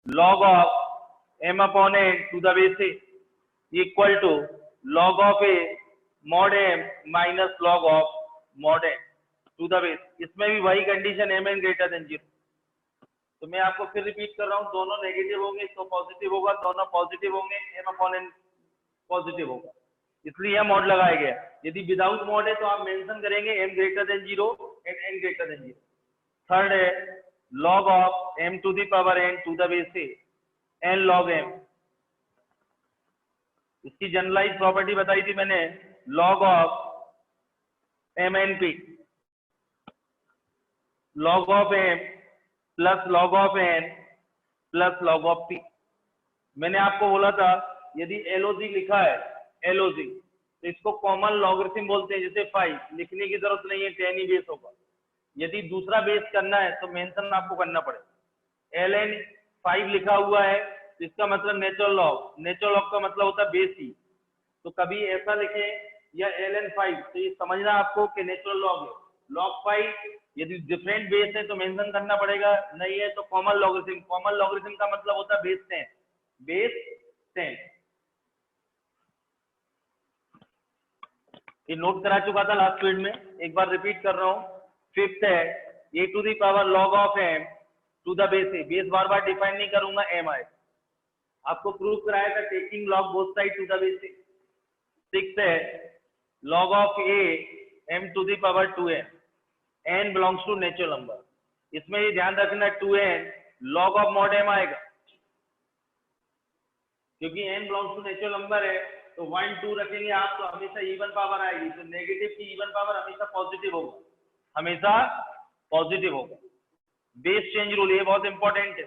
log of m upon n to the base a equal to log of a mod m minus log of mod n to the base। इसमें भी वही condition m n greater than 0। तो मैं आपको फिर repeat कर रहा हूँ, दोनों नेगेटिव होंगे तो पॉजिटिव होगा, दोनों पॉजिटिव होंगे m अपॉन n पॉजिटिव होगा, इसलिए यह मॉड लगाया गया। यदि विदाउट मॉड है तो आप मेंशन करेंगे m greater than 0 and n greater than 0। Third है log of m to the power n to the base a n log m। इसकी जनरलाइज प्रॉपर्टी बताई थी मैंने, log of m n p log of m plus log of n plus log of p। मैंने आपको बोला था यदि LOG लिखा है, LOG तो इसको कॉमन लॉगरिथम बोलते हैं, जैसे 5 लिखने की जरूरत नहीं है, 10 ही बेस होगा। यदि दूसरा बेस करना है तो मेंशन आपको करना पड़ेगा। ln 5 लिखा हुआ है तो इसका मतलब नेचुरल लॉग का मतलब होता है बेस ही। तो कभी ऐसा लिखे या ln 5 तो ये समझना आपको कि नेचुरल लॉग है। log 5 यदि डिफरेंट बेस है तो मेंशन करना पड़ेगा, नहीं है तो कॉमन लॉगरिथम का मतलब होता है बेस 10। ये नोट करा चुका था लास्ट पीरियड में, एक बार रिपीट कर रहा हूँ। फिफ्थ है a to the power log of m to the base a। Base बार बार डिफाइन नहीं करूंगा, m आए। आपको प्रूव कराया था taking log both side to the base a। Sixth है log of a m to the power 2n n belongs to natural number. इसमें ये ध्यान रखना 2n log of mod m आएगा, क्योंकि n belongs to natural number है तो 1 2 रखेंगे आप तो हमेशा इवन पावर आएगी, तो नेगेटिव की इवन पावर हमेशा पॉजिटिव होगा। बेस चेंज रूल ये बहुत इंपॉर्टेंट है।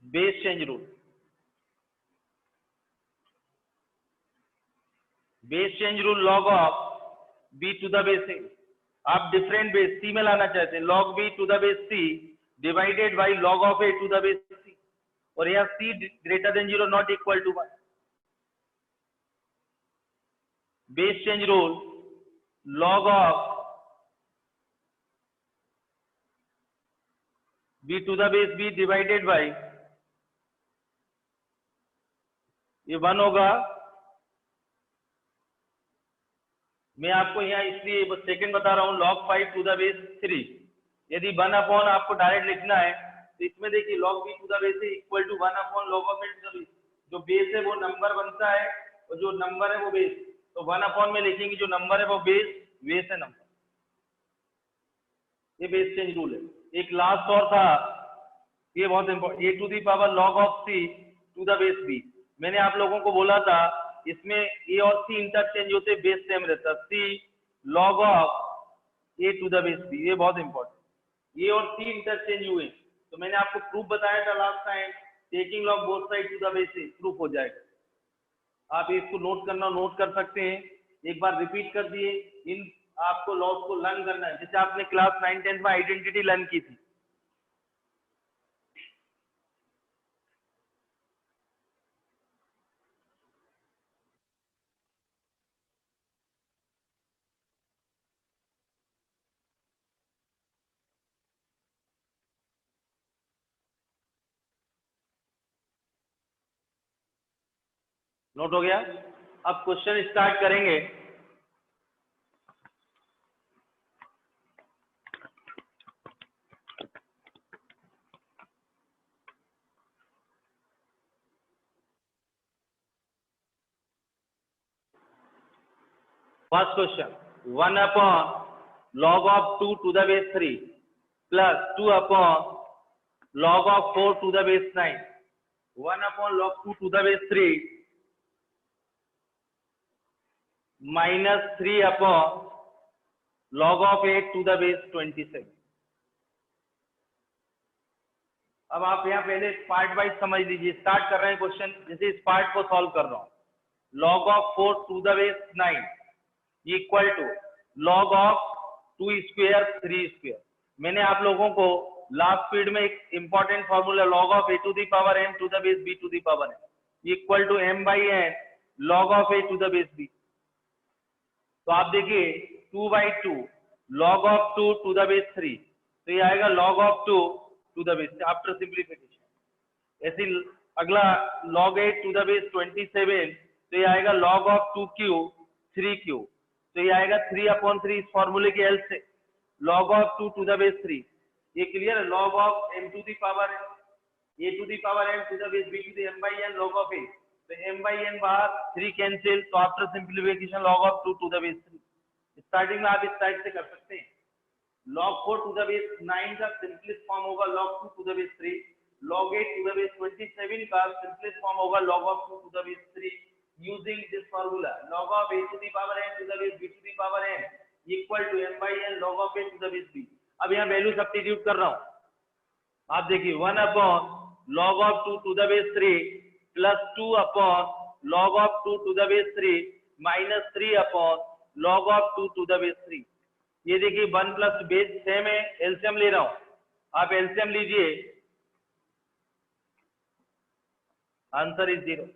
Base change rule log of b to the base a। आप डिफरेंट बेस c में लाना चाहते हैं, log b to the base c divided by log of a to the base c, और यहाँ c greater than 0 not equal to 1। Base change rule log of b to the base b divided by, ये 1 होगा। मैं आपको यहाँ इसलिए second बता रहा हूँ, log 5 टू द बेस 3। यदि 1 अपॉन आपको डायरेक्ट लिखना है तो इसमें देखिए log b to the base equal to 1 upon log of a to the base. जो बेस है वो नंबर बनता है और जो नंबर है वो बेस, तो 1 अपॉन में लिखेंगे जो नंबर है वो बेस है नंबर। ये बेस चेंज रूल है। एक लास्ट और था, ये बहुत important, a to the power log of c to the base b। मैंने आप लोगों को बोला था इसमें a और c इंटरचेंज होते, बेस सेम रहता, c log of a to the base b। ये बहुत इंपॉर्टेंट, a और c इंटरचेंज हुए तो मैंने आपको प्रूफ बताया था last time, taking log both side to the base a proof हो जाएगा। आप इसको नोट कर सकते हैं, एक बार रिपीट कर दिए। इन आपको लॉस को लर्न करना है, जैसे आपने क्लास 9 10 में आइडेंटिटी लर्न की थी। नोट हो गया? अब क्वेश्चन स्टार्ट करेंगे। First question, 1 upon log of 2 to the base 3 plus 2 upon log of 4 to the base 9। 1 upon log 2 to the base 3 minus 3 upon log of 8 to the base 27। अब आप यहाँ पहले पार्ट वाइज समझ लीजिए। Start कर रहे हैं क्वेश्चन, जैसे इस पार्ट को सॉल्व कर रहा हूं। log of 4 to the base 9 equal to log of 2 square 3 square. मैंने आप लोगों को लास्ट पीरियड में एक important formula log of a to the power m to the base b to the power n equal to m by n log of a to the base b। तो आप देखिए 2 by 2 log of 2 to the base 3 तो ये आएगा log of 2 to the base after simplification. ऐसे अगला log 8 to the base 27, तो ये आएगा log of 2q 3q, तो ये आएगा 3/3 इस फॉर्मूले की हेल्प से log of 2 to the base 3। ये क्लियर है? log of m to the power a to the power n to the base b to the m by n log of a, तो m by n बाहर 3 cancel, तो after simplification log of 2 to the base 3। Starting में आप इस side से कर सकते हैं। log 4 to the base 9 का सिंपलेस्ट फॉर्म होगा log 2 to the base 3, log 8 to the base 27 का सिंपलेस्ट फॉर्म होगा log of 2 to the base 3 using this formula log of a to the power n to the base b to the power n equal to m by n log of a to the base b। अब यहाँ value substitute कर रहा हूँ, आप देखिए 1 upon log of 2 to the base 3 plus 2 upon log of 2 to the base 3 minus 3 upon log of 2 to the base 3। ये देखिए 1 plus base same है, एलसीएम ले रहा हूं, आप एलसीएम लीजिए, आंसर इज 0।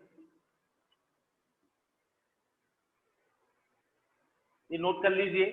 ये नोट कर लीजिए।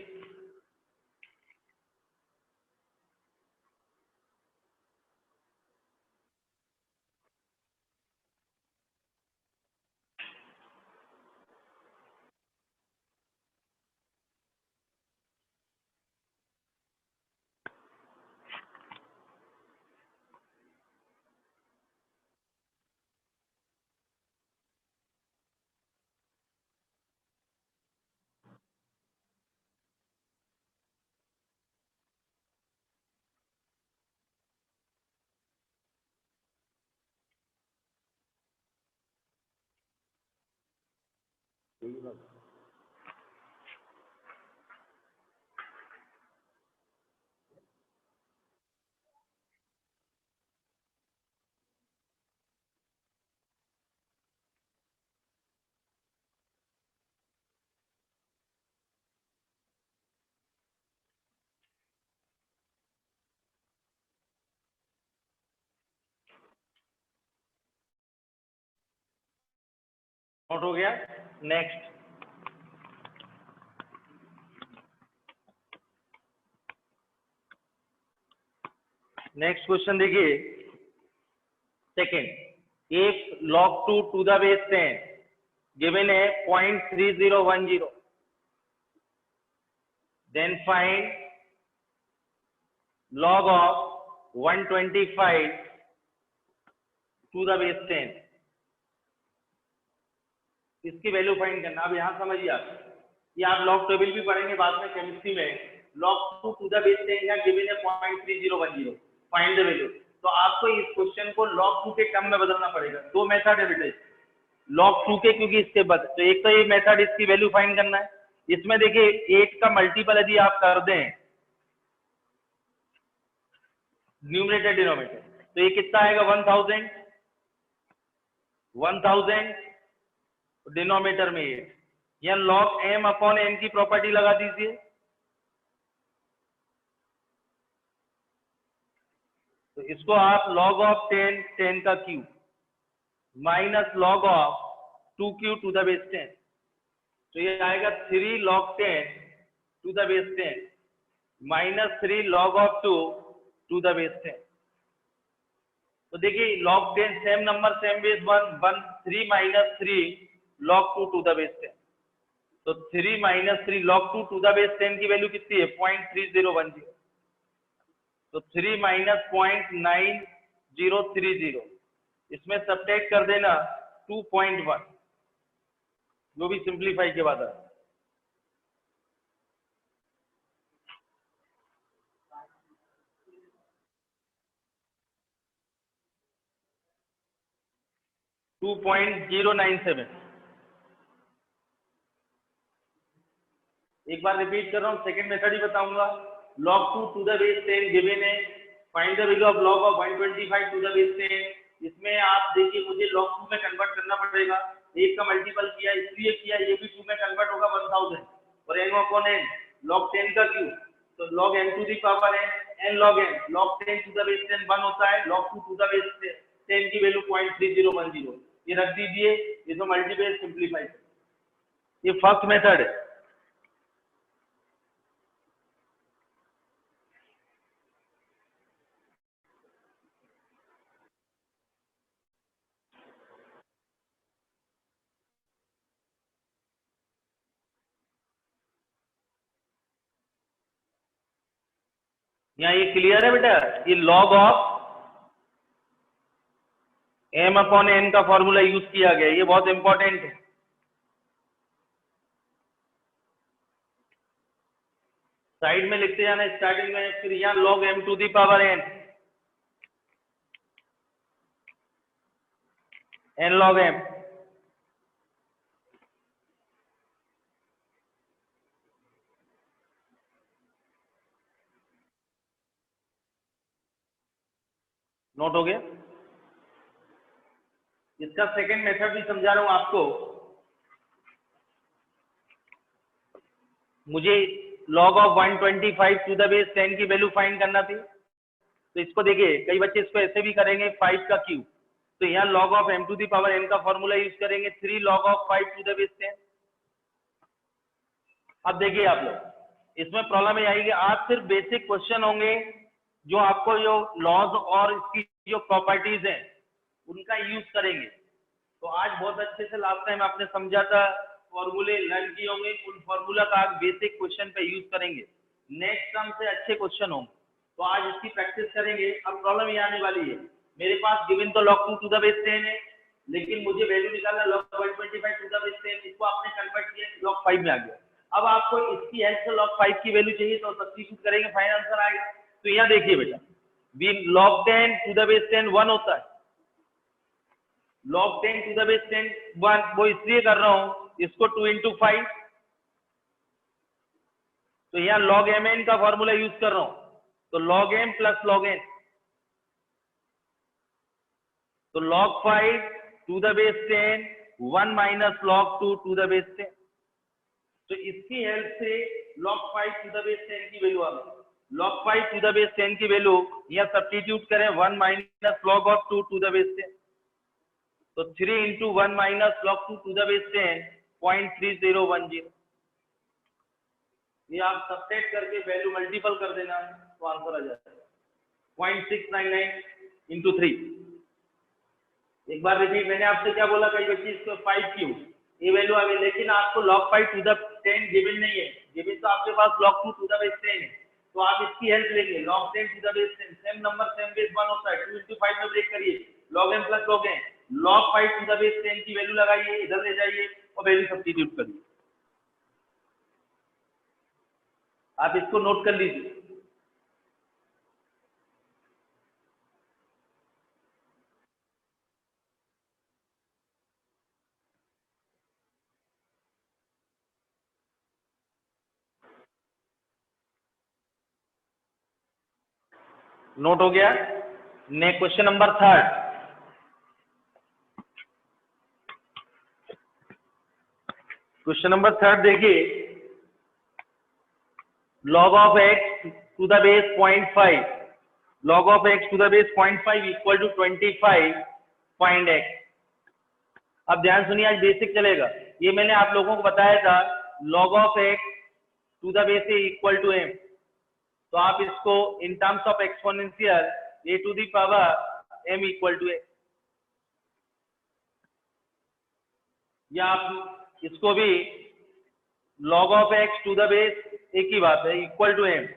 नोट हो गया। नेक्स्ट क्वेश्चन देखिए, second, if log 2 to the base 10 given a 0.3010, then find log of 125 to the base 10। इसकी वैल्यू फाइंड करना। अब यहाँ समझिए आप, ये आप लॉग टेबल भी पढ़ेंगे बाद में केमिस्ट्री में। log 2 to the base 10 या गिवन है 0.3010, फाइंड द वैल्यू। तो आपको इस क्वेश्चन को log 2 के टर्म में बदलना पड़ेगा। दो मेथड है बेटे log 2 के, क्योंकि इसके बाद तो एक तो ये मेथड इसकी वैल्यू फाइंड करना है। इसमें देखिए 8 का मल्टीपल यदि आप कर दें न्यूमरेटर डिनोमिनेटर, तो ये कितना आएगा 1000 डिनोमिनेटर में ये, या log m अपॉन n की प्रॉपर्टी लगा दीजिए। तो इसको आप log ऑफ 10 का cube minus log of 2q to the base 10, तो ये आएगा 3 log 10 to the base 10 minus 3 log of 2 to the base 10। तो देखिए log 10 same number same base 1 3 minus 3 log 2 to the base 10, तो 3 minus 3 log 2 to the base 10 की value कितनी है 0.3010, तो 3 माइनस 0.9030, इसमें सब्ट्रैक्ट कर देना 2.1, जो भी सिंप्लीफाई के बाद है। $2.097। एक बार रिपीट कर रहा हूँ, सेकंड मेथड ही बताऊंगा। log 2 to the base 10 given है, find the value of log of 125 to the base 10। इसमें आप देखिए मुझे log 2 में कन्वर्ट करना पड़ेगा, एक का मल्टीपल किया इसलिए किया, ये भी 2 में कन्वर्ट होगा 1000, और n अपॉन n log 10 का क्यूब, तो log n to the power n log n log 10 to the base 10 1 होता है, log 2 टू द बेस 10 की वैल्यू 0.3010, ये रख दीजिए, इसमें मल्टीप्लाई सिंप्लीफाई। ये फर्स्ट मेथड है। यहाँ ये क्लियर है बेटा, ये log of m upon n का फॉर्मूला यूज किया गया, ये बहुत इंपॉर्टेंट है। साइड में लिखते जाना स्टार्टिंग में, फिर यहाँ log m to the power n log m। Note हो गया? इसका सेकंड मेथड भी समझा रहा हूं आपको। मुझे log of 125 to the base 10 की वैल्यू फाइंड करना थी, तो इसको देखिए कई बच्चे इसको ऐसे भी करेंगे 5 का क्यूब, तो यहाँ log of m to the power n का फॉर्मूला यूज करेंगे 3 log of 5 to the base 10। अब देखिए आप लोग इसमें प्रॉब्लम ये आएगी, आज सिर्फ बेसिक क्वेश्चन होंगे जो आपको जो लॉज और इसकी जो प्रॉपर्टीज हैं उनका यूज करेंगे। तो आज बहुत अच्छे से लास्ट टाइम आपने समझा था, फॉर्मूले लर्न किए होंगे, उन फॉर्मूला का आज बेसिक क्वेश्चन पे यूज करेंगे। नेक्स्ट टर्म से अच्छे क्वेश्चन होंगे, तो आज इसकी प्रैक्टिस करेंगे। अब प्रॉब्लम ये आने वाली है, मेरे पास गिवन तो log 2 टू द बेस 10 है, लेकिन मुझे वैल्यू निकालना log 125 टू द बेस 10, इसको आपने कन्वर्ट किया log 5 में आ गया। अब आपको इसकी हेल्प से log 5 की वैल्यू चाहिए तो सब्स्टिट्यूट करेंगे, फाइनल आंसर आएगा। तो यहाँ देखिए बेटा, log 10 टू द बेस 10 1 होता है, log 10 टू द बेस 10 1, वो इसलिए कर रहा हूं, इसको 2 इंटू 5, तो यहाँ log mn का फॉर्मूला यूज कर रहा हूं, तो log m plus log n, तो log 5 to the base 10 1 minus log 2 to the base 10, तो इसकी हेल्प से log 5 टू द बेस 10 की वैल्यू आ गई। log 5 टू द बेस 10 की वैल्यू यहाँ सब्स्टिट्यूट करें 1 minus log of 2 to the base 10, तो 3 into 1 minus log 2 to the base 10 0.3010। ये आप सब्ट्रैक्ट करके वैल्यू मल्टीपल कर देना तो आंसर आ जाता है 0.699 इंटू 3। एक बार रिपीट, मैंने आपसे क्या बोला, कई बच्चे इसको 5 क्यूब ये वैल्यू आ गई, लेकिन आपको log 5 टू द 10 गिवन नहीं है, गिवन तो आपके पास log 2 टू द बेस 10 है, तो आप इसकी हेल्प लेंगे log 10 to the base 10, same number same base 1 होता है, 2 इंटू 5 में ब्रेक करिए log m plus log n, log 5 to the base 10 की वैल्यू लगाइए, इधर ले जाइए और वैल्यू सब्स्टिट्यूट करिए। आप इसको नोट कर लीजिए। नोट हो गया? ने क्वेश्चन नंबर 3, क्वेश्चन नंबर 3 देखिए, log of x to the base 0.5, log of x to the base 0.5 equal to 25, find x। अब ध्यान सुनिए, आज बेसिक चलेगा। ये मैंने आप लोगों को बताया था log of x to the base equal to m, तो आप इसको in terms of exponential a to the power m equal to a, या आप इसको भी log of x to the base, एक ही बात है, इक्वल टू m,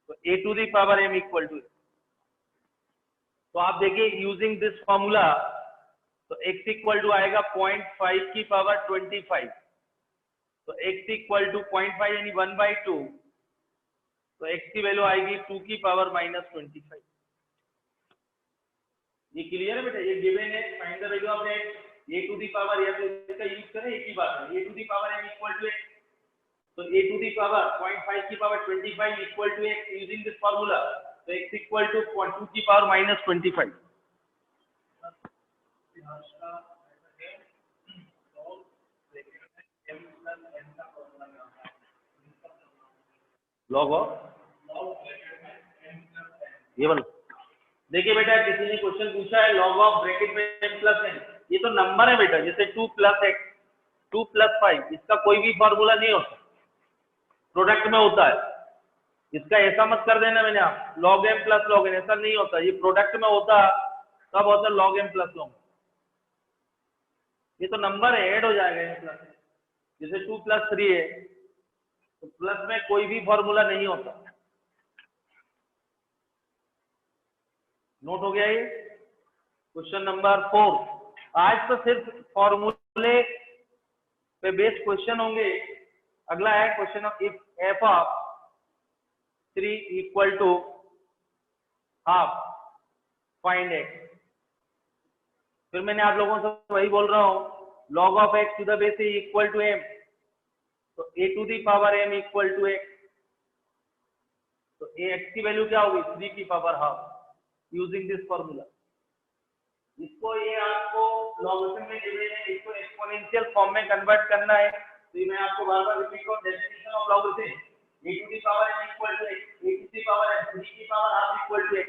तो a to the power m equal to, तो आप देखिए यूजिंग दिस फॉर्मूला, तो x इक्वल टू आएगा 0.5 की पावर 25, तो x इक्वल टू 0.5 यानी 1/2, तो x की वैल्यू आएगी 2 की पावर -25। ये क्लियर है बेटा? ये गिवन है, find the value of x, a to the power, या तो इसका यूज करें, एक ही बात है, a to the power m equal to x, तो a टू दी पावर 0.5 की power 25 equal to x, using this formula, तो x इक्वल टू 2 की पावर -25। log ऑफ ये वाला देखिए बेटा, किसी ने क्वेश्चन पूछा है log ऑफ ब्रैकेट में m प्लस n, ये तो नंबर है बेटा, जैसे 2 प्लस x 2 प्लस 5, इसका कोई भी फॉर्मूला नहीं होता, प्रोडक्ट में होता है। इसका ऐसा मत कर देना मैंने, आप log m plus log n, ऐसा नहीं होता, ये प्रोडक्ट में होता, तब होता log m plus log n, ये तो नंबर है, ऐड हो जाएगा m प्लस, जैसे 2 प्लस 3 है, तो प्लस में कोई भी फॉर्मूला नहीं होता। नोट हो गया ये क्वेश्चन नंबर 4। आज तो सिर्फ फॉर्मूले पे बेस्ड क्वेश्चन होंगे। अगला है question of if f of 3 equal to half find x. फिर मैंने आप लोगों से वही बोल रहा हूं, log of x to the base a equal to m, तो a to the power m equal to x, तो x की वैल्यू क्या होगी 3 की power half using this formula. इसको ये आपको लॉगरिथम में दिए हैं, इसको एक्सपोनेंशियल फॉर्म में कन्वर्ट करना है। तो मैं आपको बार बार रिपीट करूं, definition of logarithm a to the power m equal to x, a to the power m 3 की power half equal to x।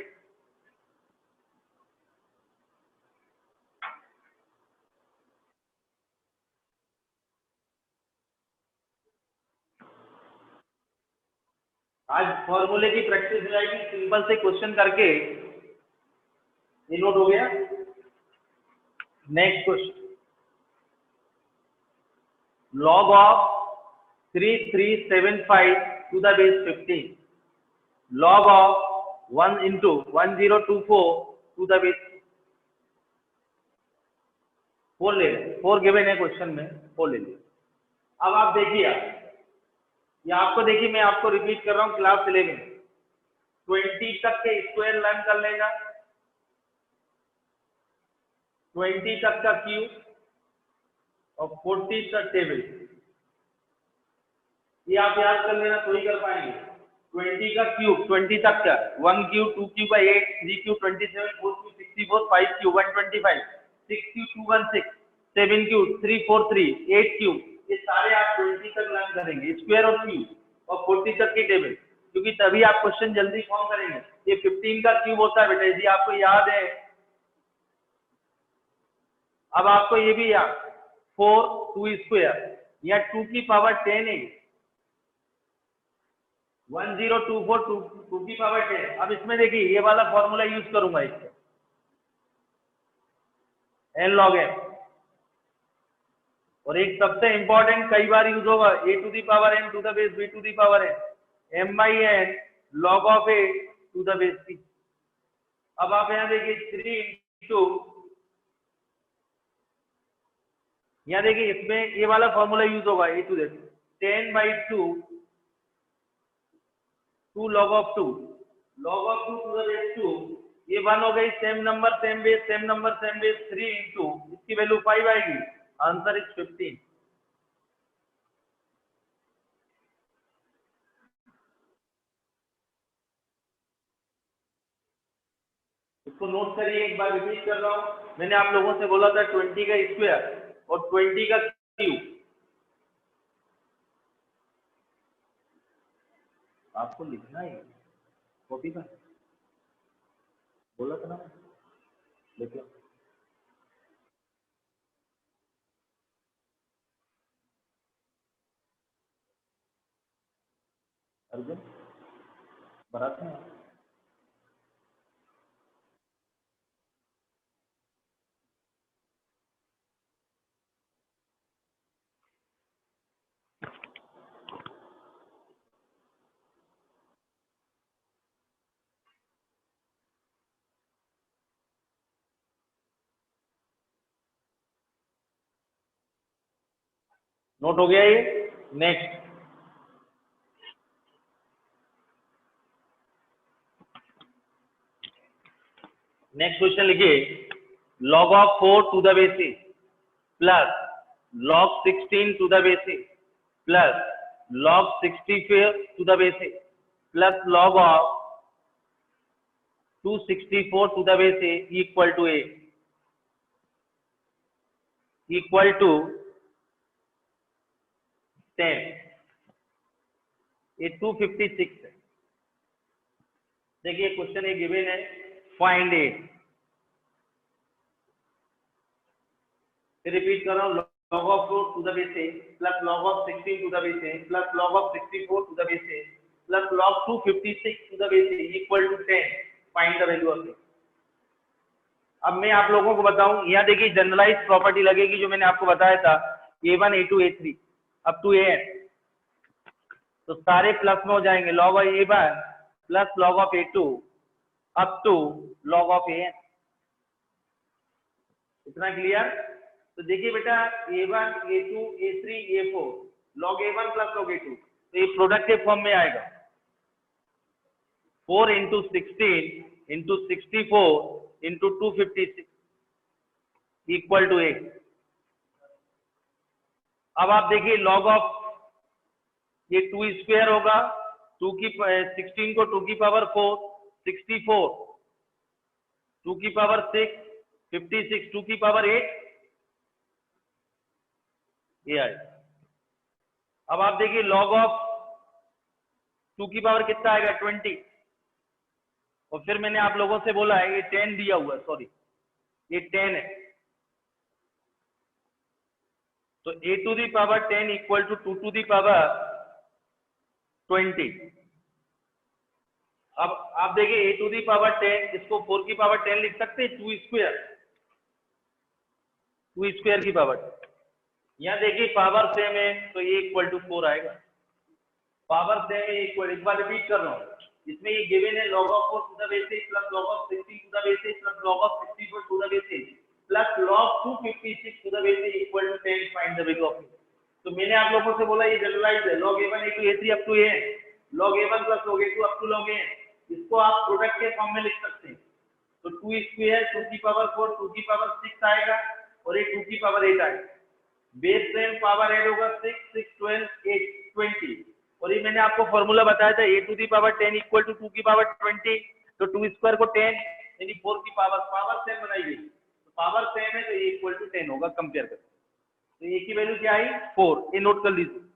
आज फॉर्मूले की प्रैक्टिस हो जाएगी सिंपल से क्वेश्चन करके। ये नोट हो गया। Next question, log of 3375 to the base 15, log of 1 into 1024 to the base 4 ले लें। 4 गिवन है क्वेश्चन में, 4 ले लिया। अब आप देखिए, ये आपको देखिए, मैं आपको रिपीट कर रहा हूँ क्लास 11 20 तक के स्क्वायर लर्न कर लेना, 20 तक का क्यूब और 40 तक टेबल, ये आप याद कर लेना तो ही कर पाएंगे। 20 का क्यूब 20 तक का 1 cube 2 cube 8 3 cube 27 4 cube 64 5 cube 125 6 cube 216 7 cube 343 8 cube, ये सारे आप 20 तक लर्न करेंगे, स्क्वायर और क्यूब, और 40 तक की टेबल, क्योंकि तभी आप क्वेश्चन जल्दी फॉर्म करेंगे। ये 15 का क्यूब होता है बेटा, यदि आपको याद है। अब आपको ये भी याद 4 2 स्क्वायर या 2 की पावर 10 है 1024 2 की पावर 10। अब इसमें देखिए ये वाला फॉर्मूला यूज करूंगा, इससे n log m, और एक सबसे इंपॉर्टेंट कई बार यूज होगा a to the power n to the base b to the power n m/n log of a to the base c। अब आप यहाँ देखिए 3 इंटू, यहाँ देखिए इसमें ये वाला फॉर्मूला यूज होगा a to the 10/2 2 log of 2 to the base 2, ये 1 हो गई, same number same base, same number same base, 3 into इसकी वैल्यू 5 आएगी, आंसर इज 15। इसको नोट करिए, एक बार रिपीट कर रहा हूं, मैंने आप लोगों से बोला था 20 का स्क्वायर और 20 का क्यूब, आपको लिखना है कॉपी पर, बोला था ना, देखो अर्जुन बरात में नोट हो गया ये। नेक्स्ट क्वेश्चन लिखिए, log of 4 to the base c plus log 16 to the base c plus log 64 to the base c plus log of 264 to the base a equal to a equal to 10। ये 256 है। देखिए question ये given है, find ए, repeat कर रहा हूँ, log of 4 to the base a plus log of 16 to the base a plus log of 64 to the base a plus log 256 to the base a equal to 10, find the value of A. अब मैं आप लोगों को बताऊं, यहाँ देखिए generalise property लगेगी जो मैंने आपको बताया था, a1 a2 a3 up to an, तो सारे प्लस में हो जाएंगे, log of a1 plus log of a2 up to log of an। इतना क्लियर? तो देखिए बेटा a1 a2 a3 a4 log a1 plus log a2, तो ये प्रोडक्ट के फॉर्म में आएगा 4 into 16 into 64 into 256 equal to 8। अब आप देखिए लॉग ऑफ ये 2 स्क्वायर होगा, 2 की 16 को 2 की पावर 4, 64 2 की पावर 6, 56 2 की पावर 8, ये आएगा। अब आप देखिए लॉग ऑफ 2 की पावर कितना आएगा 20, और फिर मैंने आप लोगों से बोला है ये 10 दिया हुआ है, सॉरी ये 10 है, तो a to the power 10 equal to 2 to the power 20। अब आप देखिए a टू दी पावर 10, इसको 4 की पावर 10 लिख सकते हैं, 2 स्क्वायर की पावर। यहाँ देखिए पावर सेम है तो ये इक्वल टू 4 आएगा, पावर सेम है इक्वल। एक बार रिपीट कर रहा हूँ, इसमें ये गिवन है log of 4 to the base 6 plus log of 16 to the base 6 plus log of 64 to the base 6 plus log 256 to the base 6 equal to 10, find the value of it। तो मैंने आप लोगों से बोला ये जनरलाइज है, log a1 a2 a3 up to an, log a1 plus log a2 up to log an, इसको आप प्रोडक्ट के फॉर्म में लिख सकते हैं। तो 2 स्क्वायर 2 की पावर 4 2 की पावर 6 आएगा और ये 2 की पावर 8 आएगा, बेस सेम पावर ऐड होगा 6 6 12 8 20, और ये मैंने आपको फॉर्मूला बताया था a to the power 10 equal to 2 की पावर 20, तो 2 स्क्वायर को 10 यानी 4 की पावर सेम बनाई गई, तो पावर सेम है तो ये इक्वल टू 10 होगा कंपेयर करके। तो ए की वैल्यू क्या आई 4, ये नोट कर लीजिए।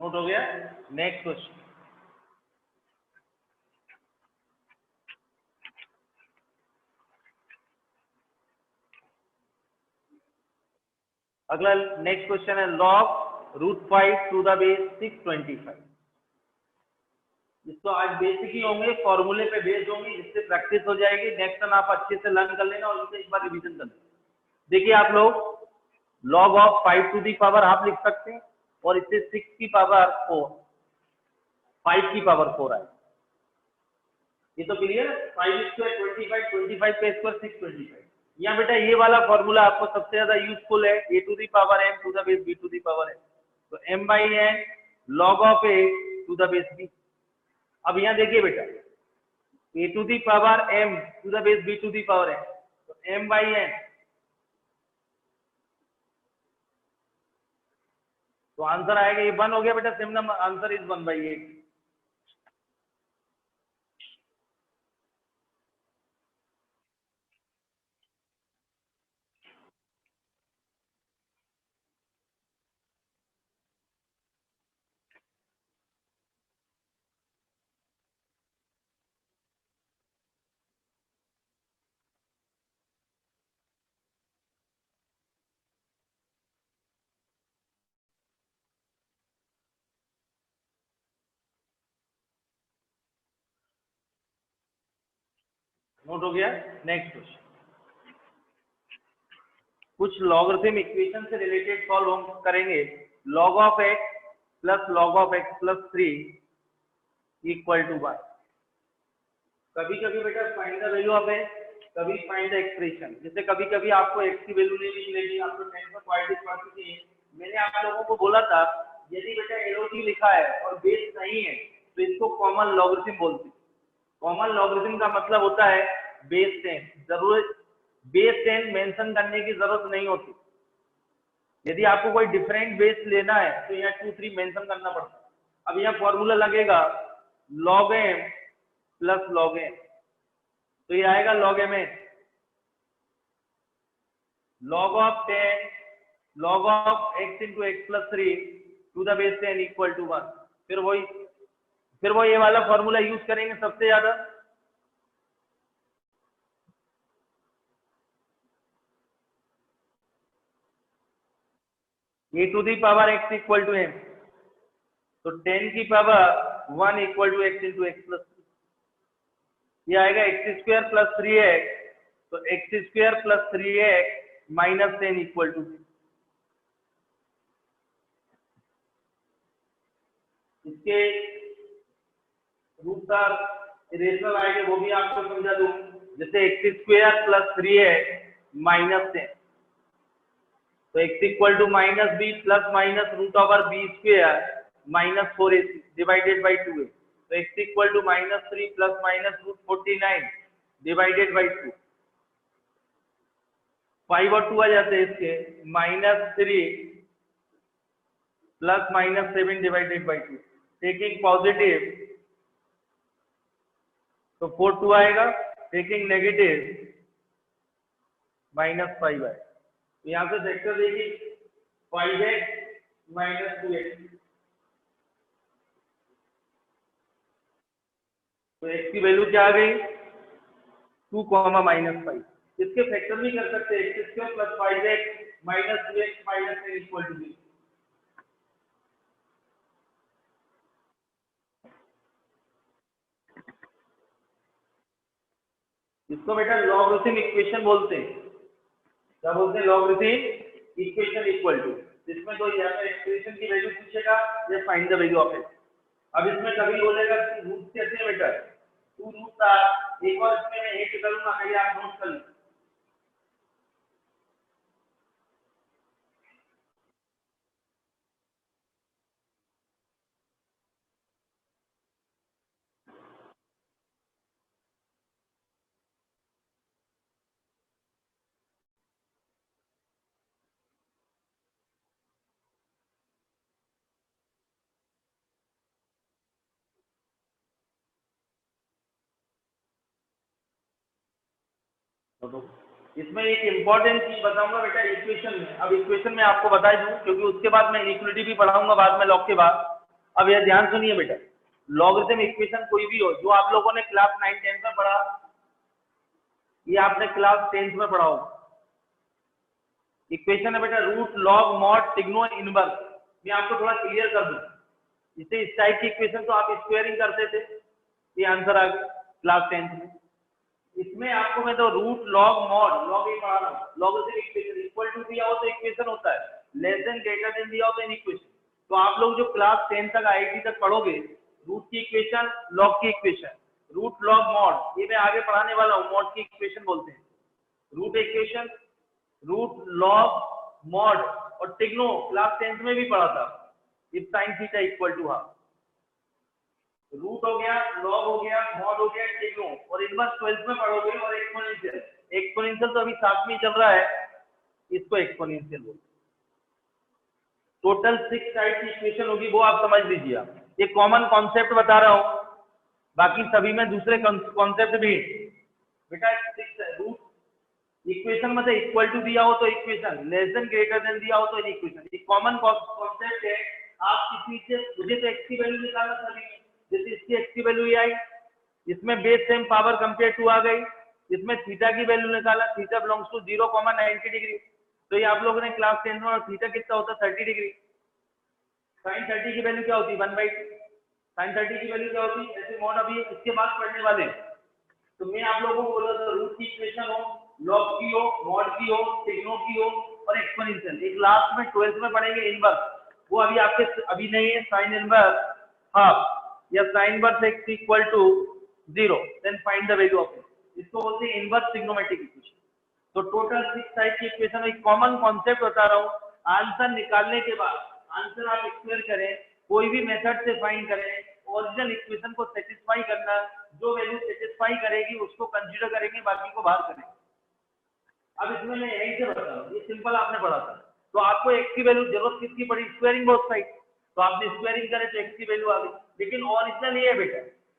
नोट हो गया? Next question. अगला नेक्स्ट क्वेश्चन है log √5 टू द बेस 625। इसको आज बेसिक ही होंगे, फॉर्मूले पे बेस्ड होंगे, जिससे प्रैक्टिस हो जाएगी। नेक्स्ट टाइम आप अच्छे से लर्न कर लेना और इसे एक बार रिवीजन कर लेना। देखिए आप लोग log of 5 to the power आप लिख सकते हैं और इसे 6 की पावर 4 5 की पावर 4 आए, ये तो क्लियर है। 5 स्क्वायर 25, 25 पे स्क्वायर 625। यहाँ बेटा ये वाला फॉर्मूला आपको सबसे ज्यादा यूजफुल है, a to the power m to the base b to the power n, तो m by n log of a to the base b। अब यहाँ देखिए बेटा a to the power m to the base b to the power n, तो m by n, तो answer आएगा ये 1 हो गया बेटा, same number, answer is 1/8। Note हो गया? Next question. कुछ लॉगरिथम इक्वेशन से रिलेटेड सॉल्व हम करेंगे। log of x plus log of x plus 3 equal to 1। कभी कभी बेटा find the value of x, कभी फाइंड द एक्सप्रेशन। जैसे कभी कभी आपको x की वैल्यू नहीं मिलेगी, आपको 10 पर क्वाड्रेटिक पढ़ चुके हैं। मैंने आप लोगों को बोला था यदि बेटा LOG लिखा है और बेस नहीं है तो इसको कॉमन लॉगरिथम बोलते हैं। कॉमन लॉगरिथम का मतलब होता है बेस 10। जरूरत बेस 10 मेंशन करने की जरूरत नहीं होती। यदि आपको कोई डिफरेंट बेस लेना है तो यहाँ 2 3 मेंशन करना पड़ता है। अब यहाँ फॉर्मूला लगेगा log m plus log n, तो ये आएगा log m log of 10 log of x into x plus 3 to the base 10 equal to 1। फिर वही फिर वो ये वाला फॉर्मूला यूज करेंगे सबसे ज्यादा। A to the power X equal to M, तो 10 की power 1 equal to X into x plus, ये आएगा एक्स स्क्वायर प्लस 3x, तो X square plus 3x minus 10 equal to, इसके रूट आर इरेशनल आएंगे, वो भी आपको समझा दूं। जैसे x square plus 3x minus 10, तो x equal to minus b plus minus root over b square minus 4ac divided by 2a, तो x equal to minus 3 plus minus root 49 divided by 2, 5 और 2 आ जाते हैं इसके, -3 plus minus 7 divided by 2, taking positive तो 4 2 आएगा, taking negative -5 आएगा। तो यहाँ से फैक्टर देखिए 5x माइनस 2x, तो x की वैल्यू क्या आ गई 2 -5, इसके फैक्टर भी कर सकते हैं, x square plus 5x minus 2x minus 10 equal to 0। इसको बेटा लॉगरिथम इक्वेशन बोलते हैं। क्या बोलते हैं? लॉगरिथम इक्वेशन इक्वल टू, इसमें तो या तो एक्सप्रेशन की वैल्यू पूछेगा या find the value of x. अब इसमें कभी बोलेगा रूट कैसे है बेटा, 2 रूट था, एक और इसमें मैं हिट करूंगा, पहले आप नोट कर लो। इसमें एक इंपॉर्टेंट चीज बताऊंगा बेटा इक्वेशन में। अब इक्वेशन में आपको बता दूं, क्योंकि उसके बाद मैं इक्वलिटी भी पढ़ाऊंगा बाद में लॉग के बाद। अब यह ध्यान सुनिए बेटा, लॉगरिथम इक्वेशन कोई भी हो, जो आप लोगों ने क्लास 9 10 में पढ़ा, ये आपने क्लास 10 में पढ़ा होगा। इक्वेशन है बेटा रूट लॉग मॉड टिग्नो इनवर्स। मैं आपको थोड़ा क्लियर कर दूं, इसे इस टाइप की इक्वेशन तो आप स्क्वायरिंग करते थे, ये आंसर आ गया क्लास 10 में। इसमें आपको मैं तो रूट लॉग मॉड, लॉग ही पढ़ा रहा हूँ, लॉगरिथम इक्वेशन इक्वल टू दिया हो तो इक्वेशन होता है, लेस देन ग्रेटर देन दिया हो तो इक्वेशन। तो आप लोग जो क्लास 10 तक आईआईटी तक पढ़ोगे, रूट की इक्वेशन, लॉग की इक्वेशन, रूट लॉग मॉड, ये मैं आगे पढ़ाने वाला हूँ, मॉड की इक्वेशन बोलते हैं। Root equation, root log mod और टिग्नो क्लास 10 में भी पढ़ा था, if sine theta equal to half. Root हो गया, लॉग हो गया, मॉड हो गया, टिग्नो, और इनवर्स 12th में पढ़ोगे, और एक्सपोनेंशियल। एक्सपोनेंशियल तो अभी 7 में चल रहा है, इसको एक्सपोनेंशियल बोलते हैं। टोटल 6 टाइप की इक्वेशन होगी, वो आप समझ लीजिए। आप ये कॉमन कॉन्सेप्ट बता रहा हूं, बाकी सभी में दूसरे कॉन्सेप्ट भी बेटा। 6 है रूट इक्वेशन में से इक्वल टू दिया हो तो equation, less than greater than दिया हो तो इक्वेशन, ये कॉमन कॉन्सेप्ट है। आप किसी से मुझे तो एक्स की वैल्यू निकालना सभी, जैसे इसकी एक्स की वैल्यू ये आई, इसमें base same power compare to आ गई, इसमें थीटा की वैल्यू निकाला, थीटा बिलोंग्स टू 0, 90 डिग्री, तो ये आप लोगों ने क्लास 10 में, और थीटा कितना होता है 30 डिग्री। साइन 30 की वैल्यू क्या होती है 1/2, साइन 30 की वैल्यू क्या होती है, ऐसे मॉड अभी इसके बाद पढ़ने वाले। तो मैं आप लोगों को बोला था रूट की इक्वेशन हो, लॉग की हो, मॉड की हो, टिग्नो की हो, और एक्सपोनेंशियल। एक लास्ट में 12th में पढ़ेंगे इनवर्स, वो अभी आपके अभी नहीं है, साइन इनवर्स हाफ या sine inverse x equal to 0, then find the value of x, इसको बोलते हैं इनवर्स ट्रिग्नोमेट्रिक इक्वेशन। तो टोटल 6 टाइप की इक्वेशन, एक कॉमन कॉन्सेप्ट बता रहा हूँ। आंसर निकालने के बाद आंसर आप एक्सप्लेन करें, कोई भी मेथड से फाइंड करें, ओरिजिनल इक्वेशन को सेटिस्फाई करना, जो वैल्यू सेटिस्फाई करेगी उसको कंसीडर करेंगे, बाकी को बाहर करेंगे। अब इसमें मैं यहीं से बता रहा हूँ, ये सिंपल आपने पढ़ा था। तो आपको एक्स की वैल्यू जरूरत किसकी पड़ी, स्क्वायरिंग बोथ साइड, तो आपने स्क्वायरिंग करे तो एक्स की वैल्यू आ गई। लेकिन ओरिजिनल ये है बेटा,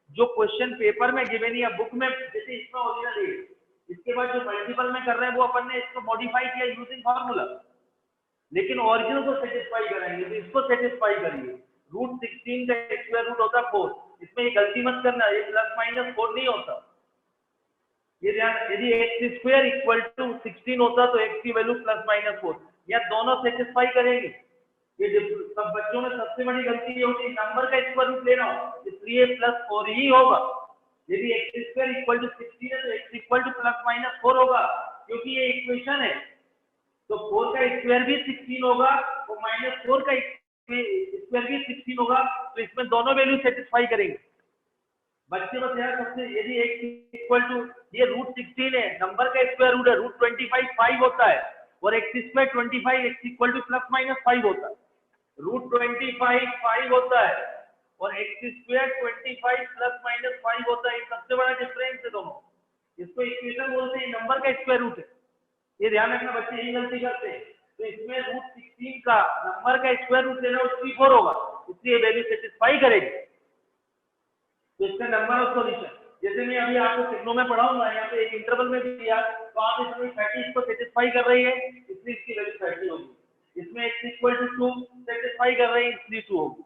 जो क्वेश्चन पेपर में गिवन या बुक में, जैसे इसका ओरिजिनल ये, इसके बाद जो मल्टीपल में कर रहे हैं वो अपन ने इसको मॉडिफाई किया यूजिंग फार्मूला, लेकिन ओरिजिनल को सेटिस्फाई कराएंगे तो इसको सेटिस्फाई करिए। रूट 16 का स्क्वायर रूट होता है 4, इसमें ये गलती मत करना, ये प्लस माइनस 4 नहीं होता। ये ध्यान, यदि एक्स स्क्वायर इक्वल टू 16 होता तो एक्स की वैल्यू प्लस माइनस 4, या दोनों सेटिस्फाई करेंगे। ये सब बच्चों में सबसे बड़ी गलती ये होती है, नंबर का स्क्वायर रूट ले रहा हूँ इसलिए प्लस 4 ही होगा। यदि एक्स स्क्वायर इक्वल टू 16 है तो x equal two plus minus 4 होगा, क्योंकि ये इक्वेशन है। तो 4 का स्क्वायर भी 16 होगा और माइनस 4 का स्क्वायर भी 16 होगा, तो इसमें दोनों वैल्यू सेटिस्फाई करेंगे। बच्चे बस यार सबसे, यदि एक्स इक्वल टू, ये रूट 16 है, नंबर का स्क्वायर रूट है, रूट 25 5 होता है, और x square 25 x equal two plus minus 5 होता है। रूट 25 5 होता है और एक्स स्क्वायर 25 प्लस माइनस 5 होता है, ये सबसे बड़ा डिफरेंस है दोनों। इसको इक्वेशन बोलते हैं, नंबर का स्क्वायर रूट है। ये ध्यान रखना, बच्चे यही गलती करते हैं। तो इसमें रूट 16 का नंबर का स्क्वायर रूट लेना, उसकी 4 होगा, इसलिए वैल्यू सेटिस्फाई करेगी। तो इसका नंबर ऑफ सॉल्यूशन, जैसे मैं अभी आपको कितनों में पढ़ाऊंगा, यहाँ पे एक इंटरवल में भी दिया, तो आप इसमें 30 इसको सेटिस्फाई कर रही है इसलिए इसकी वैल्यू 30 होगी। इसमें x इक्वल टू 2 सेटिस्फाई कर रहे हैं इसलिए 2 होगी।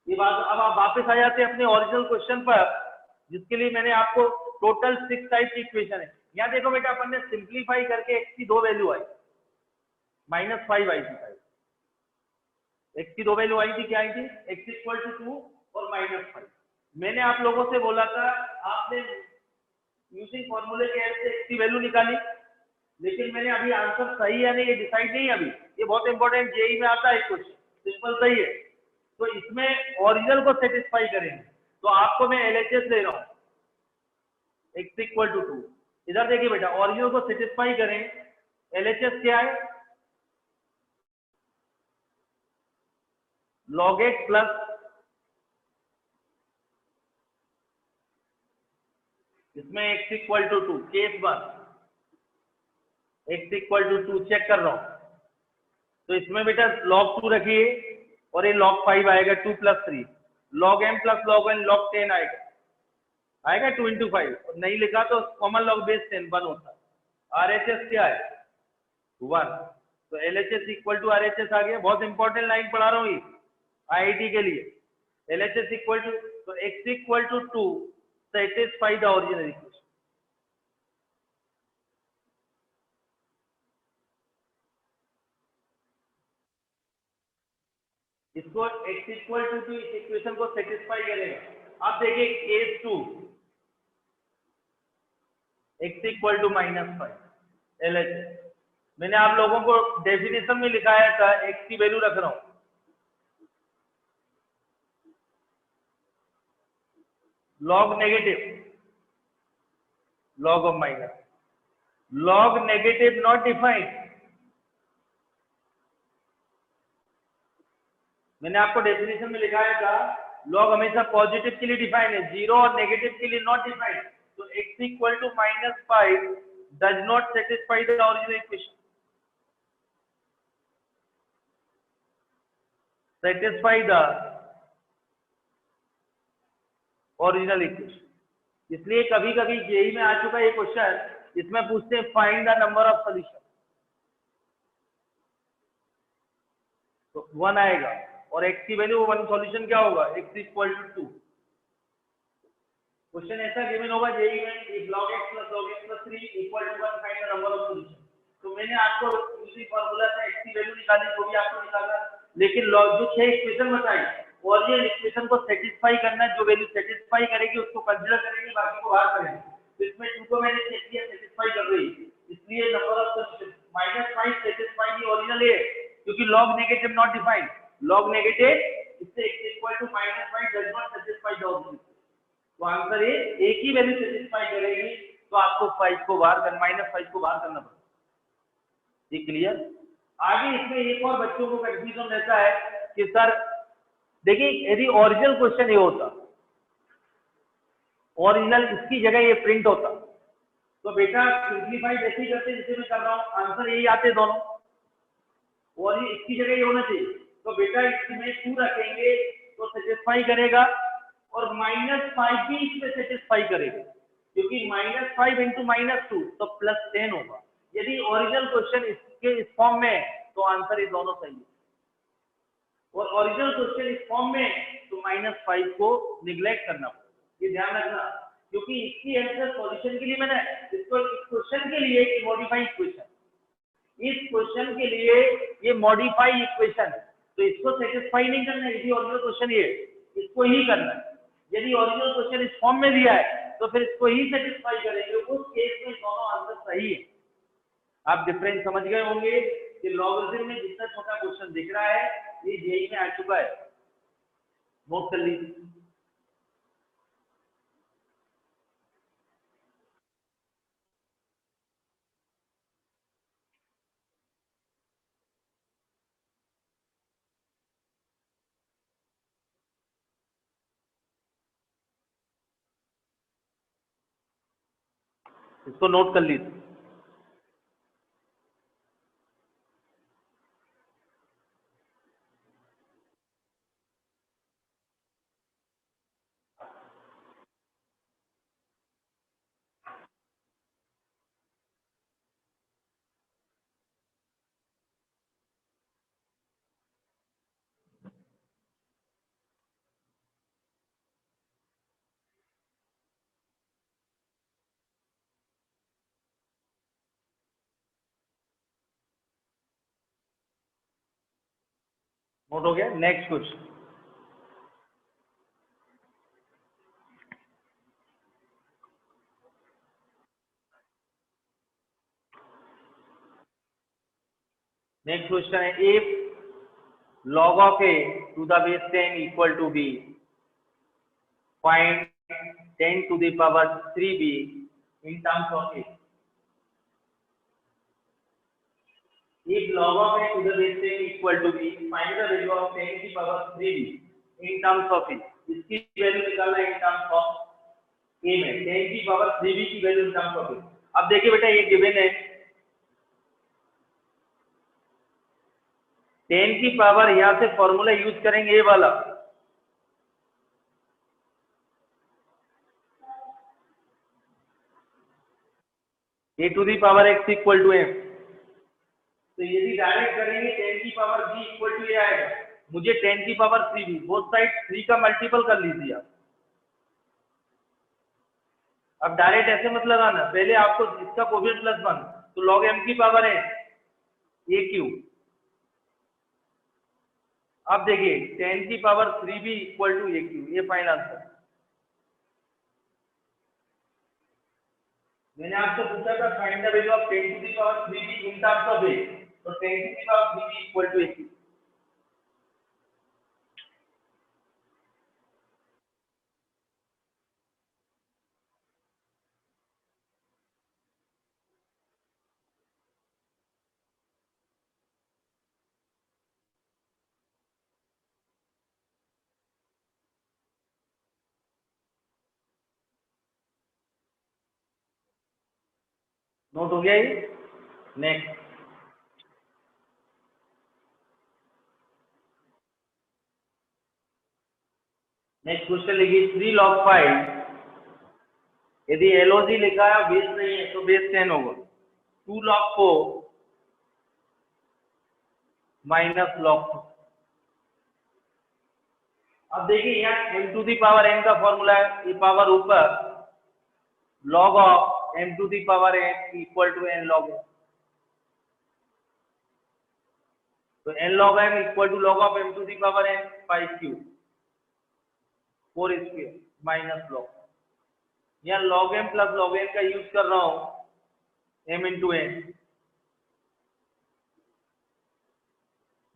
ये बात, अब आप वापस आ जाते हैं अपने ओरिजिनल क्वेश्चन पर, जिसके लिए मैंने आपको टोटल 6 टाइप की इक्वेशन है। यहाँ देखो बेटा, अपन ने सिंप्लीफाई करके x की 2 वैल्यू आई, -5 आई थी, x की 2 वैल्यू आई थी, क्या आई थी, x इक्वल टू 2 और -5। मैंने आप लोगों से बोला था, आपने यूजिंग फॉर्मूले के हेल्प से x की वैल्यू निकाली, लेकिन मैंने अभी आंसर सही है नहीं ये डिसाइड नहीं, अभी ये बहुत इंपॉर्टेंट, जेई में आता है क्वेश्चन, सिंपल सही है। तो इसमें ओरिजिनल को सेटिस्फाई करेंगे, तो आपको मैं एलएचएस ले रहा हूं, x इक्वल टू 2। इधर देखिए बेटा, ओरिजिनल को सेटिस्फाई करें, एलएचएस क्या है, log x प्लस इसमें x equal to 2, case 1 x equal to 2 check कर रहा हूं, तो इसमें बेटा log 2 रखिए और ये log 5 आएगा, 2 plus 3 log m plus log 1 log 10 आएगा 2 इंटू 5, और नहीं लिखा तो कॉमन लॉग बेस 10 1 होता है। आरएचएस क्या है 1, तो एलएचएस इक्वल टू आरएचएस आ गया। बहुत इंपॉर्टेंट लाइन पढ़ा रहा हूँ ये आईआईटी के लिए, एलएचएस इक्वल टू, तो x equal to 2 satisfy the original equation. इसको x इक्वल टू 2 इस इक्वेशन को सेटिस्फाई करेगा। अब देखिए case 2, x equal to -5 LHS, मैंने आप लोगों को डेफिनेशन में लिखाया था, x की वैल्यू रख रहा हूं, log negative, log of minus, log negative not defined. मैंने आपको डेफिनेशन में लिखाया था, log हमेशा पॉजिटिव के लिए डिफाइन है, 0 और नेगेटिव के लिए नॉट डिफाइंड। तो x equal to -5 does not satisfy the original equation, satisfy the original equation. इसलिए कभी कभी जेई में आ चुका ये क्वेश्चन, इसमें पूछते हैं find the number of solution, तो 1 आएगा, और x की वैल्यू 1, सॉल्यूशन क्या होगा, x इक्वल टू 2। क्वेश्चन ऐसा गिवन होगा जेई में, if log x plus log x plus 3 equal to 1 find the number of solution. तो मैंने आपको उसी फार्मूला से x की वैल्यू निकाली, जो भी आपको निकाला, लेकिन जो 6 इक्वेशन बताई और ये इक्वेशन को सेटिस्फाई करना, जो वैल्यू सेटिस्फाई करेगी उसको कंसीडर करेंगे, बाकी को बाहर करेंगे। तो इसमें 2 को मैंने चेक किया, सेटिस्फाई कर रही है, इसलिए number of solution -5 satisfy the original है, क्योंकि log negative not defined, log negative, इससे x equal to -5 does not satisfy the original. तो आंसर है एक ही वैल्यू सेटिस्फाई करेगी, तो आपको 5 को बाहर करना, -5 को बाहर करना पड़ेगा। ये क्लियर। आगे इसमें एक और बच्चों को कंफ्यूजन रहता है कि सर देखिए, यदि ओरिजिनल क्वेश्चन ये होता, ओरिजिनल इसकी जगह ये प्रिंट होता, तो बेटा सिंप्लीफाई जैसे ही करते जैसे मैं कर रहा हूँ, आंसर यही आते दोनों, और ये इसकी जगह ये होना चाहिए। तो बेटा इसमें 2 रखेंगे तो सेटिस्फाई करेगा, और -5 भी इसमें सेटिस्फाई करेगा, क्योंकि -5 इंटू -2 तो +10 होगा। यदि ओरिजिनल क्वेश्चन इसके इस फॉर्म में, तो आंसर ये दोनों सही है, और ओरिजिनल क्वेश्चन इस फॉर्म में तो -5 को निग्लेक्ट करना, ये ध्यान रखना, क्योंकि इसकी आंसर सॉल्यूशन के लिए मैंने इसको इस क्वेश्चन के लिए मॉडिफाई इक्वेशन, इस क्वेश्चन के लिए ये मॉडिफाई इक्वेशन है, तो इसको सेटिस्फाई नहीं करना है, यदि ओरिजिनल क्वेश्चन ये इसको ही करना है। यदि ओरिजिनल क्वेश्चन इस फॉर्म में दिया है तो फिर इसको ही सेटिस्फाई करेंगे, उस केस में दोनों आंसर सही है। आप डिफरेंस समझ गए होंगे कि लॉगरिथम में जितना छोटा क्वेश्चन दिख रहा है ये जेईई में आ चुका है, नोट कर लीजिए। इसको नोट कर लीजिए। नोट हो गया। नेक्स्ट क्वेश्चन, नेक्स्ट क्वेश्चन है if log of a to the base 10 equal to b, find 10 to the power 3b in terms of a. If log of a to the base 10 equal to b, find the value of 10 की power 3b in terms of a. इसकी value निकालना है in terms of a में, 10 की power 3b की value in terms of a। अब देखिए बेटा ये गिवन है 10 की पावर, यहां से फॉर्मूला यूज करेंगे ये वाला, a to the power x equal to m। तो यदि डायरेक्ट करेंगे 10 की power b equal to a आएगा, मुझे 10 की पावर 3b, बोथ साइड 3 का मल्टीपल कर लीजिए आप। अब डायरेक्ट ऐसे मत लगाना, पहले आपको इसका कोएफिशिएंट +1, तो log m की पावर है a क्यूब। अब देखिए 10 की power 3b equal to a cube, ये फाइनल आंसर। मैंने आपसे पूछा था find the value of 10 to the power 3b in terms of a, तो 10 to the power 3b equal to a cube. Note हो गया ये। नेक्स्ट क्वेश्चन लिखिए 3 log 5, यदि LOG लिखा है बेस नहीं है तो बेस 10 होगा, 2 log 4 माइनस log 2। अब देखिए यहाँ m to the power n का फॉर्मूला है, ये पावर ऊपर log of m to the power n equal to n log m, तो n log m equal to log of m to the power n 5 cube 4 square minus log, यहाँ log m plus log n का use कर रहा हूं m into n,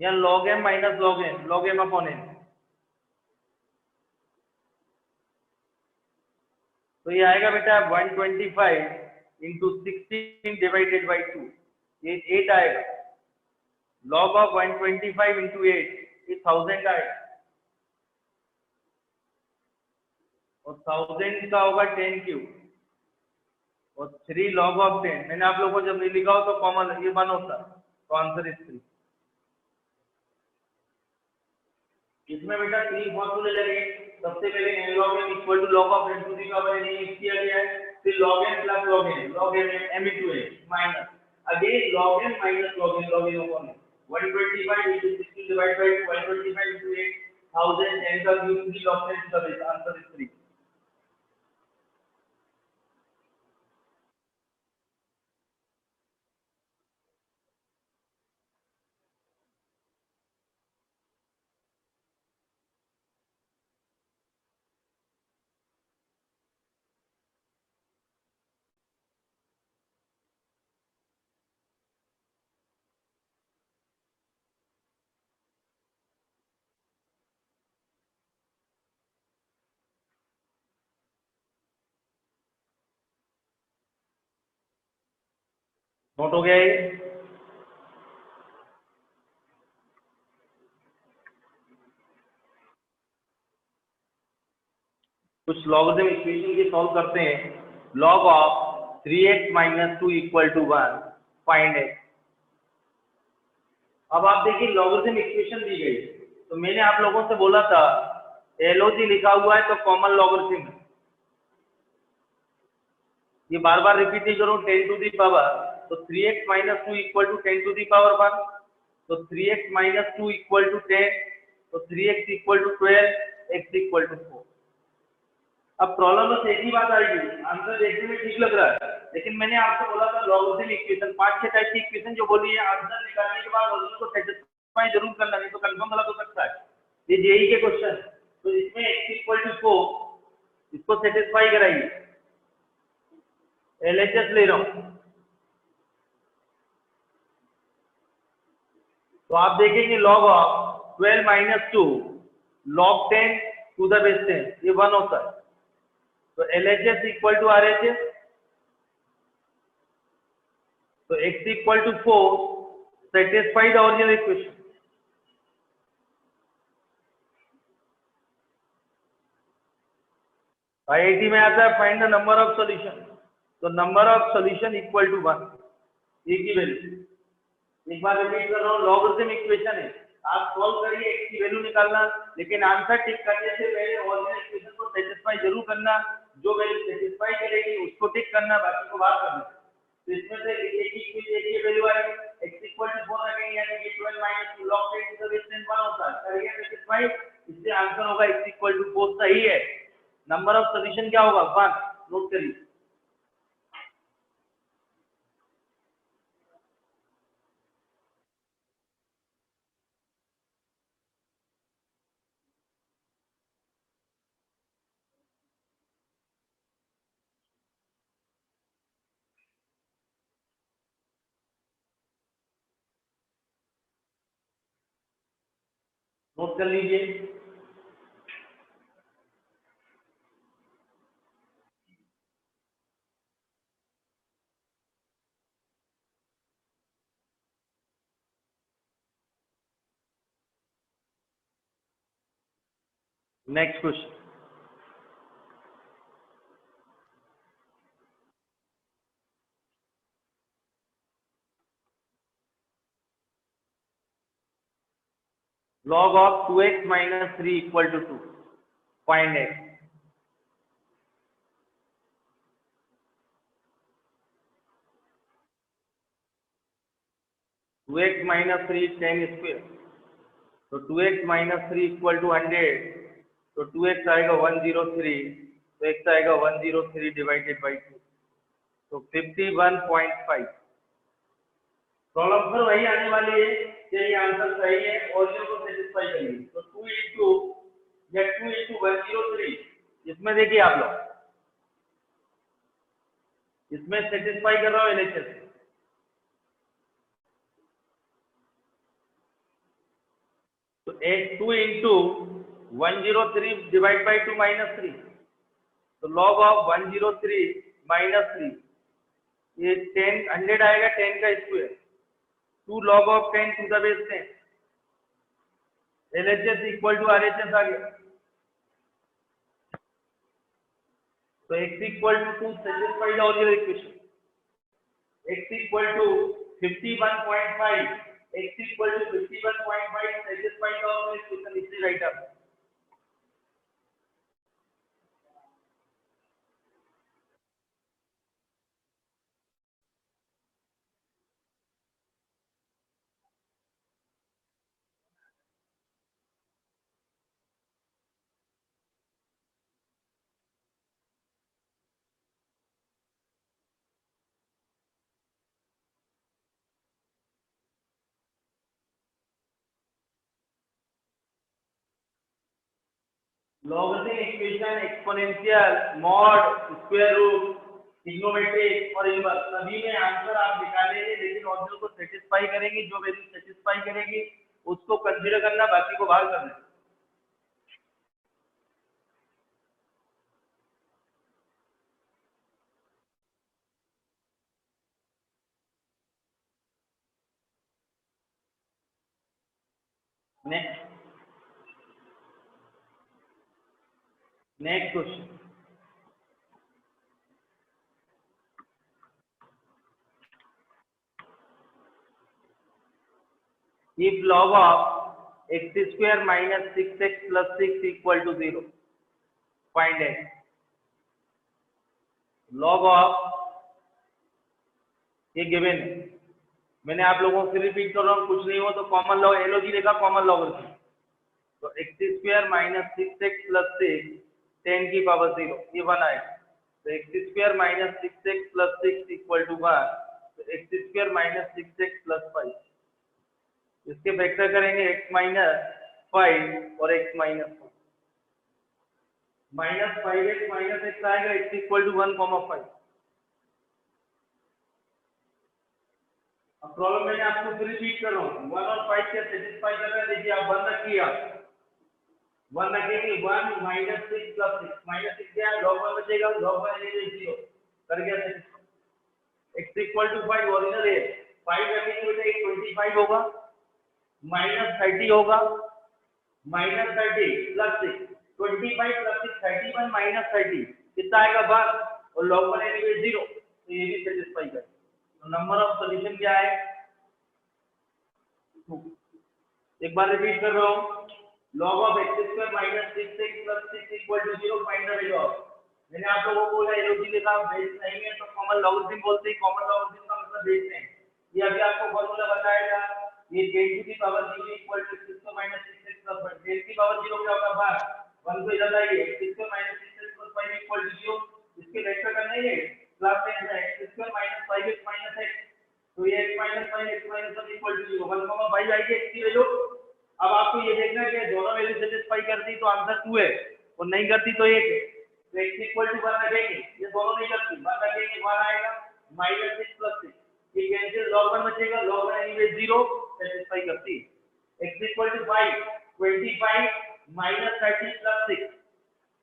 यहाँ log m minus log n, log m upon n, तो ये आएगा बेटा 125 इंटू 16 डिवाइडेड बाई 2, ये 8 आएगा। log ऑफ 125 इंटू 8 ये 1000 आएगा, और 1000 का होगा 10 क्यूब, और 3 log ऑफ 10, मैंने आप लोगों को जब नहीं लिखा हो तो कॉमन ये 1 होता, तो आंसर इज 3। इसमें बेटा 3 फॉर्मूले लगे, सबसे पहले n log m equal to log of n to the power n use किया गया है, फिर log n plus log n m into n minus again log n minus log n upon n, 125 into 16 divide by 2, 125 into 8 1000 10 का cube 3 log 10 का base, answer is 3. Note हो गया ये? कुछ लॉगरिथम इक्वेशन के सॉल्व करते हैं. Log of 3x minus 2 equal to 1, find x. अब आप देखिए लॉगरिथम इक्वेशन दी गई, तो मैंने आप लोगों से बोला था एलओजी लिखा हुआ है तो कॉमन लॉगरिथम है. ये बार बार रिपीट नहीं करूँ. 10 टू दी पावर, तो 3x minus 2 equal to 10 to the power 1. तो 3x माइनस 2 इक्वल टू 10, तो 3x equal to 12, x equal to 4. अब प्रॉब्लम बस एक ही बात आएगी, आंसर देखने में ठीक लग रहा है, लेकिन मैंने आपको बोला था लॉगरिथम इक्वेशन 5-6 टाइप की इक्वेशन जो बोली है, आंसर निकालने के बाद उसको सेटिस्फाई जरूर करना, नहीं तो कंफर्म गलत हो सकता है. ये जेई के क्वेश्चन, तो इसमें x इक्वल टू 4, इसको सेटिस्फाई कराइए. एलएचएस ले रहा हूँ, तो आप देखेंगे log of 12 minus 2 log 10 to the base 10, ये 1 होता है. तो एलएचएस इक्वल टू आरएचएस, तो x equal to 4 satisfy the original equation. IIT में आता है find the number of solution, तो number of solution equal to 1, A की वैल्यू. एक बार रिपीट कर रहा हूँ, लॉगरिथम इक्वेशन है, आप सॉल्व करिए x की वैल्यू निकालना, लेकिन आंसर टिक करने से पहले ओरिजिनल इक्वेशन को सेटिस्फाई जरूर करना. जो वैल्यू सेटिस्फाई करेगी उसको टिक करना, बाकी को बात करना. तो इसमें से एक की वैल्यू आई, x इक्वल टू 4 रखेंगे, यानी कि 12 minus 2 log 10 to the base 10 1 होता है. करिए सेटिस्फाई, इससे आंसर होगा x इक्वल टू 4. सही है. नंबर ऑफ सॉल्यूशन क्या होगा? 1. नोट करिए. नोट कर लीजिए. Next question. log of 2x minus 3 equal to 2, find x. Two x minus 3 10 square, तो 2x माइनस 3 इक्वल टू 100, तो 2x आएगा 103, तो x आएगा 103 डिवाइडेड बाई 2, तो 51.5. प्रॉब्लम फिर वही आने वाली है कि ये आंसर सही है और ये को सेटिस्फाई करिए. तो 2 इंटू या 2 इंटू 103, इसमें देखिए आप लोग, इसमें सेटिस्फाई कर रहा हूँ एलएचएस. तो 2 इंटू 103 डिवाइड बाई 2 माइनस 3, तो लॉग ऑफ 103 माइनस 3, ये 10 100 आएगा 10 का square, 2 log of 10 to the base 10. LHS equal to RHS आ गया. तो x equal to 2 satisfy the original equation. x equal to 51.5, x equal to 51.5 satisfy the original equation. इसी write up. Logarithm equation, exponential, mod, square root, trigonometric और inverse सभी में answer आप निकालेंगे, लेकिन ऑब्जेक्ट को सेटिस्फाई करेंगे, जो वैल्यू सेटिस्फाई करेगी उसको कंसीडर करना, बाकी को बाहर करना। Next question, if log of x square minus 6x plus 6 equal to 0, find x. log of ये गिवन है, मैंने आप लोगों से रिपीट कर रहा हूँ, कुछ नहीं हो तो कॉमन लॉग एलओजी देखा, कॉमन लॉगरिथम, तो x square minus 6x plus 6 10 की पावर 0 ये 1 आएगा, तो x square minus 6x plus 6 equal to 1, तो x square minus 6x plus 5, इसके वेक्टर करेंगे x माइनस 5 और x minus 1, minus 5x minus x आएगा, x इक्वल टू 1,5। अब प्रॉब्लम मैंने आपको फिर रिपीट कर रहा हूँ, 1 और 5 से सेटिस्फाई कर रहा है, देखिए आप 1 रखिए, आप 1 रखेंगे, 1 माइनस 6 प्लस 6, माइनस 6 क्या है, लॉग 1 बचेगा, लॉग 1 है 0 कर गया satisfy, x equal to 5 original है, 5 रखेंगे तो 25 होगा, माइनस 30 होगा, माइनस 30 प्लस 6, 25 प्लस 6 31 माइनस 30 कितना आएगा 1 और लॉग 1 एनीवे 0, तो ये भी सेटिस्फाई कर। तो नंबर ऑफ सॉल्यूशन क्या है 2। एक बार रिपीट कर रहा हूँ, log of x square minus 6x plus 6 equal to 0, find the value of। मैंने आप लोगों को बोला एलओजी लिखा, बेस नहीं है तो कॉमन लॉगरिथम बोलते हैं, कॉमन लॉगरिथम का मतलब बेस है, ये अभी आपको फॉर्मूला बताएगा, ये 10 to the power 0 equal to 6 minus 6x plus 1, 10 की पावर 0 क्या होगा 1, 1 को इधर लाइए, x square minus 6x plus 5 equal to 0, इसके वेक्टर करना है plus x square minus 5x minus x, तो ये x minus 5 x minus 1 equal to 0, 1,5 आएगी x की वैल्यू। अब आपको ये देखना है कि दोनों वैल्यू सेटिस्फाई करती तो आंसर 2 है और नहीं करती तो 1 है, तो x इक्वल टू 1 रखेंगे, ये दोनों नहीं करती, 1 रखेंगे 1 आएगा, माइनस 6 प्लस 6 ये कैंसिल, log 1 बचेगा, log 1 एनीवे 0 सेटिस्फाई करती है, x equal to 5 25 minus 30 plus 6,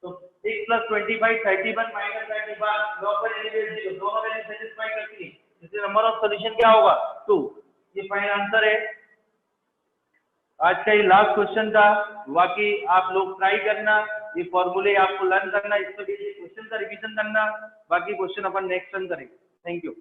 तो 6 प्लस 25 31 माइनस 31, log 1 एनीवे 0 दोनों वैल्यू सेटिस्फाई करती है, इसलिए नंबर ऑफ सॉल्यूशन क्या होगा 2, ये फाइनल आंसर है। आज का ये लास्ट क्वेश्चन था, बाकी आप लोग ट्राई करना, ये फॉर्मूले आपको लर्न करना, इस पर क्वेश्चन का रिवीजन करना, बाकी क्वेश्चन अपन नेक्स्ट टर्न करेंगे। Thank you.